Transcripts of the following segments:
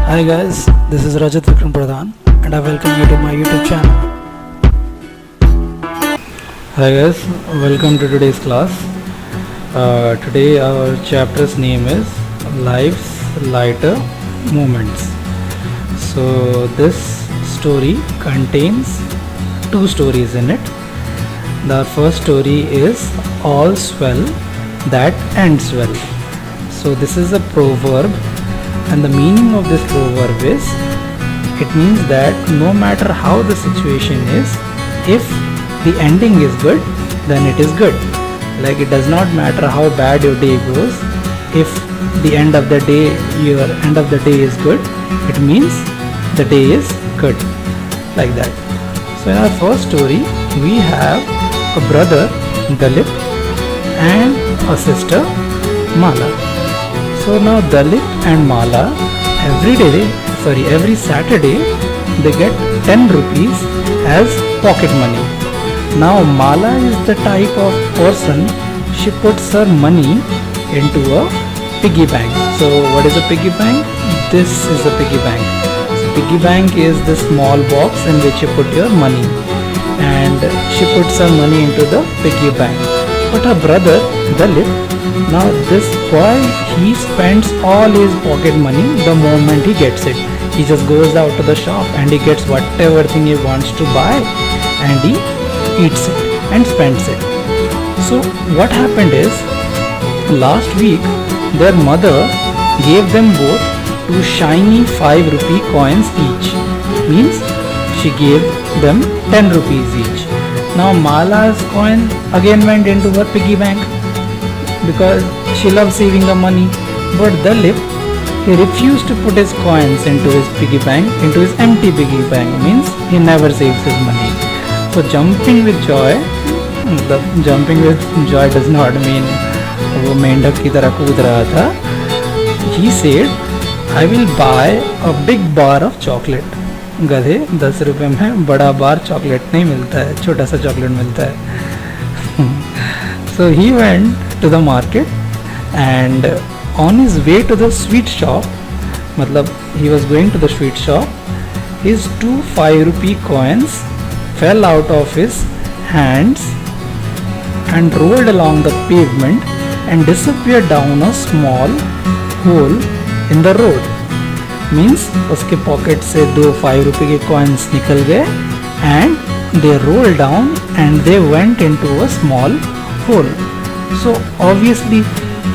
Hi guys, this is Rajat Vikram Pradhan and I welcome you to my YouTube channel. Hi guys, welcome to today's class. Today our chapter's name is Life's Lighter Moments. So this story contains two stories in it. The first story is All's Well That Ends Well. So this is a proverb, and the meaning of this proverb is, it means that no matter how the situation is, if the ending is good, then it is good. Like, it does not matter how bad your day goes, if the end of the day, your end of the day is good, it means the day is good. Like that. So in our first story, we have a brother, Dalit, and a sister, Mala. So now Dalit and Mala every Saturday they get 10 rupees as pocket money. Now Mala is the type of person, she puts her money into a piggy bank. So what is a piggy bank? This is a piggy bank. So piggy bank is the small box in which you put your money, and she puts her money into the piggy bank. But her brother Dalit, now this boy, he spends all his pocket money the moment he gets it. He just goes out to the shop and he gets whatever thing he wants to buy and he eats it and spends it. So what happened is, last week their mother gave them both two shiny 5 rupee coins each. Means she gave them 10 rupees each. Now Mala's coin again went into her piggy bank because she loves saving the money. But Dalit, he refused to put his coins into his piggy bank, into his empty piggy bank. Means he never saves his money. So jumping with joy does not mean वो मेंढक की तरह कूद रहा था. He said, I will buy a big bar of chocolate. गधे, 10 रुपए में बड़ा बार चॉकलेट नहीं मिलता है, छोटा सा चॉकलेट मिलता है. So he went to the market, and on his way to the sweet shop, मतलब he was going to the sweet shop, his two 5 rupee coins fell out of his hands and rolled along the pavement and disappeared down a small hole in the road. Means उसके pocket से दो 5 रुपए के coins निकल गए and they rolled down and they went into a small hole. So obviously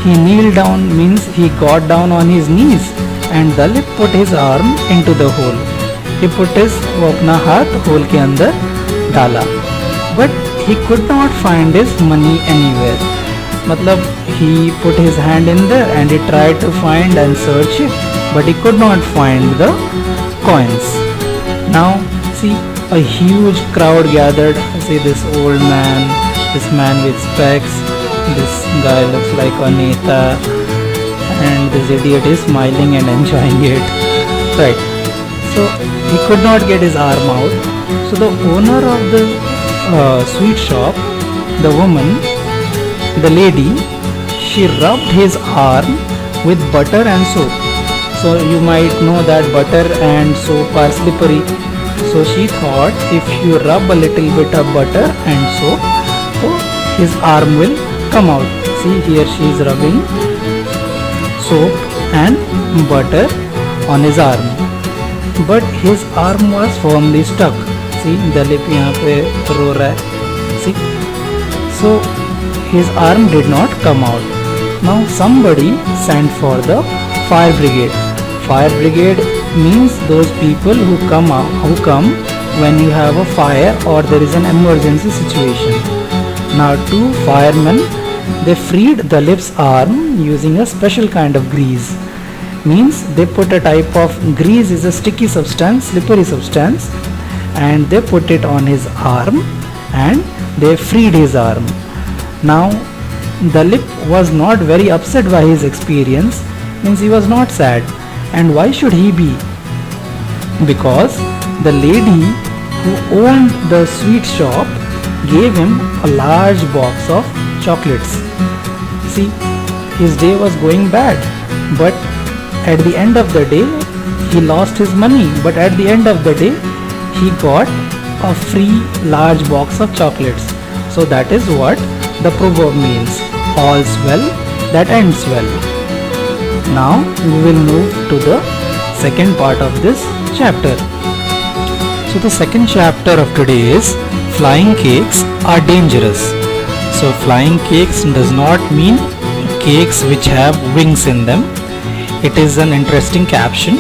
he kneeled down, means he got down on his knees, and Dalit put his arm into the hole. He put वो अपना हाथ hole के अंदर डाला, but he could not find his money anywhere. मतलब he put his hand in there and he tried to find and search it, but he could not find the coins. Now see, a huge crowd gathered. See this old man, this man with specs, this guy looks like a neta, and this idiot is smiling and enjoying it. Right. So he could not get his arm out. So the owner of the sweet shop, the woman, the lady, she rubbed his arm with butter and soap. So you might know that butter and soap are slippery. So she thought, if you rub a little bit of butter and soap, so his arm will come out. See, here she is rubbing soap and butter on his arm, but his arm was firmly stuck. See, Dalit यहाँ पे रो रहा है. See, so his arm did not come out. Now somebody sent for the fire brigade. Fire brigade means those people who come when you have a fire or there is an emergency situation. Now two firemen, they freed Dalit's arm using a special kind of grease. Means they put a type of grease, is a sticky substance, slippery substance, and they put it on his arm and they freed his arm. Now Dalit was not very upset by his experience, means he was not sad. And why should he be? Because the lady who owned the sweet shop gave him a large box of chocolates. See, his day was going bad, but at the end of the day, he lost his money, but at the end of the day he got a free large box of chocolates. So that is what the proverb means, all's well that ends well. Now we will move to the second part of this chapter. So the second chapter of today is flying cakes are dangerous. So flying cakes does not mean cakes which have wings in them. It is an interesting caption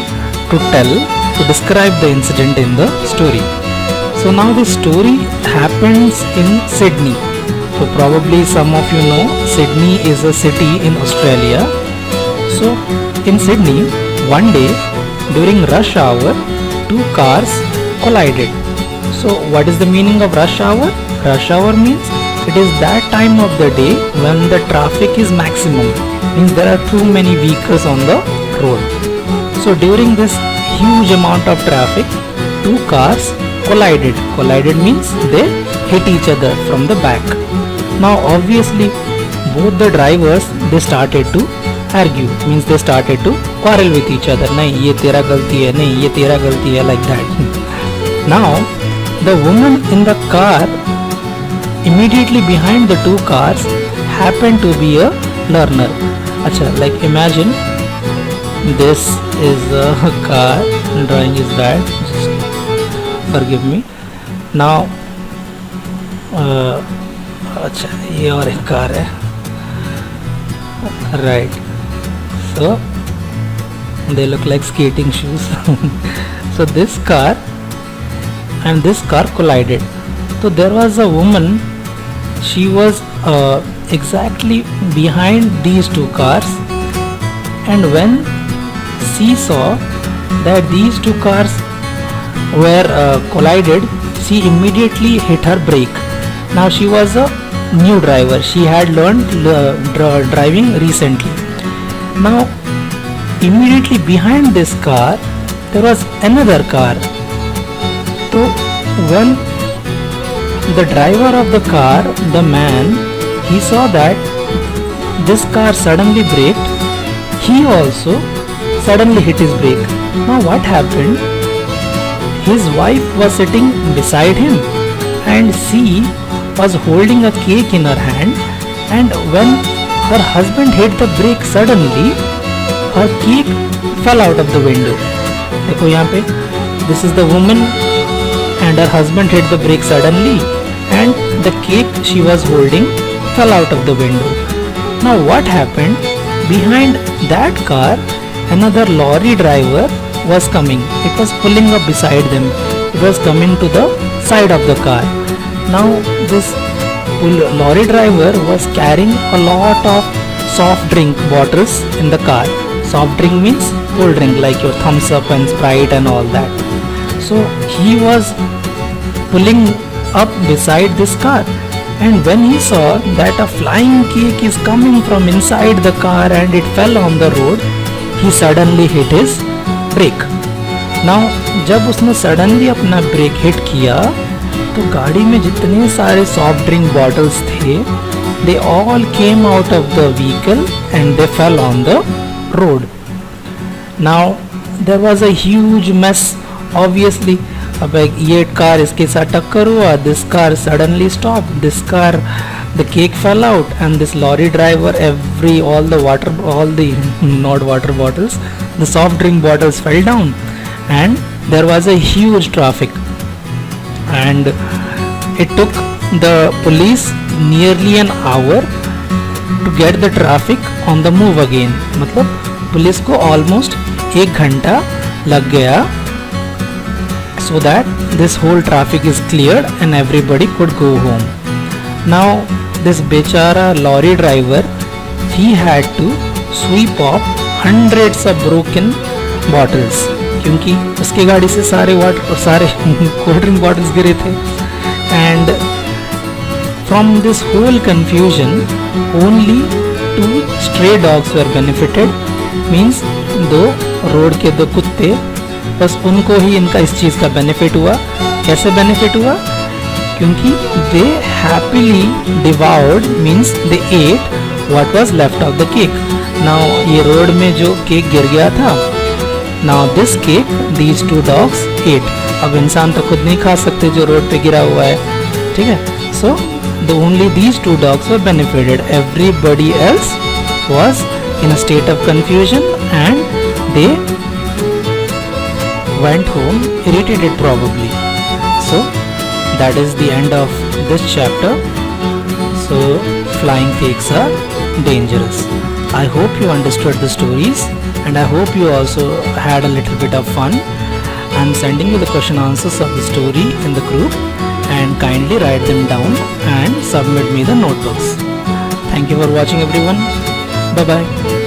to describe the incident in the story. So now the story happens in Sydney. So probably some of you know Sydney is a city in Australia. So in Sydney, one day during rush hour, two cars collided. So what is the meaning of rush hour? Rush hour means it is that time of the day when the traffic is maximum, means there are too many vehicles on the road. So during this huge amount of traffic, two cars collided. Collided means they hit each other from the back. Now obviously both the drivers, they started to argue, means they started to quarrel with each other. Nahi ye tera galti hai, nahi ye tera galti hai, like that. Now the woman in the car immediately behind the two cars happened to be a learner. Acha, like imagine this is a car, drawing is bad, just forgive me. Now अच्छा ये और एक car है, right? So they look like skating shoes. So this car and this car collided. So there was a woman, she was exactly behind these two cars, and when she saw that these two cars were collided, she immediately hit her brake. Now she was a new driver, she had learned driving recently. Now immediately behind this car there was another car. So when the driver of the car, the man, he saw that this car suddenly braked, he also suddenly hit his brake. Now what happened? His wife was sitting beside him and she was holding a cake in her hand, and when her husband hit the brake suddenly, her cake fell out of the window. देखो यहाँ पे, this is the woman and her husband hit the brake suddenly and the cake she was holding fell out of the window. Now what happened? Behind that car, another lorry driver was coming. It was pulling up beside them. It was coming to the side of the car. Now this lorry driver was carrying a lot of soft drink bottles in the car. Soft drink means cold drink like your Thumbs Up and Sprite and all that. So he was pulling up beside this car, and when he saw that a flying cake is coming from inside the car and it fell on the road, he suddenly hit his brake. Now जब उसने suddenly अपना break hit किया तो गाड़ी में जितने सारे soft drink bottles थे, they all came out of the vehicle and they fell on the road. Now there was a huge mess. Obviously अब ये कार इसके साथ टक्कर हुआ, this car suddenly stopped, this car, the cake fell out, and this lorry driver, all the not water bottles, the soft drink bottles fell down, and there was a huge traffic, and it took the police nearly an hour to get the traffic on the move again. मतलब police को almost 1 घंटा लग गया so that this whole traffic is cleared and everybody could go home. Now this bechara lorry driver, he had to sweep off hundreds of broken bottles, क्योंकि उसके गाड़ी से सारे cold drink bottles गिरे थे. And from this whole confusion only 2 stray dogs were benefited, means दो road के 2 कुत्ते, बस उनको ही इनका इस चीज़ का बेनिफिट हुआ. कैसे बेनिफिट हुआ? क्योंकि they happily devoured, means they ate what was left of the cake. Now ये रोड में जो केक गिर गया था, Now this cake these two dogs ate. अब इंसान तो खुद नहीं खा सकते जो रोड पे गिरा हुआ है, ठीक है. So the only these two dogs were benefited. Everybody else was in a state of confusion and they went home irritated probably. So that is the end of this chapter. So flying cakes are dangerous. I hope you understood the stories and I hope you also had a little bit of fun. I am sending you the question answers of the story in the group and kindly write them down and submit me the notebooks. Thank you for watching everyone. Bye bye.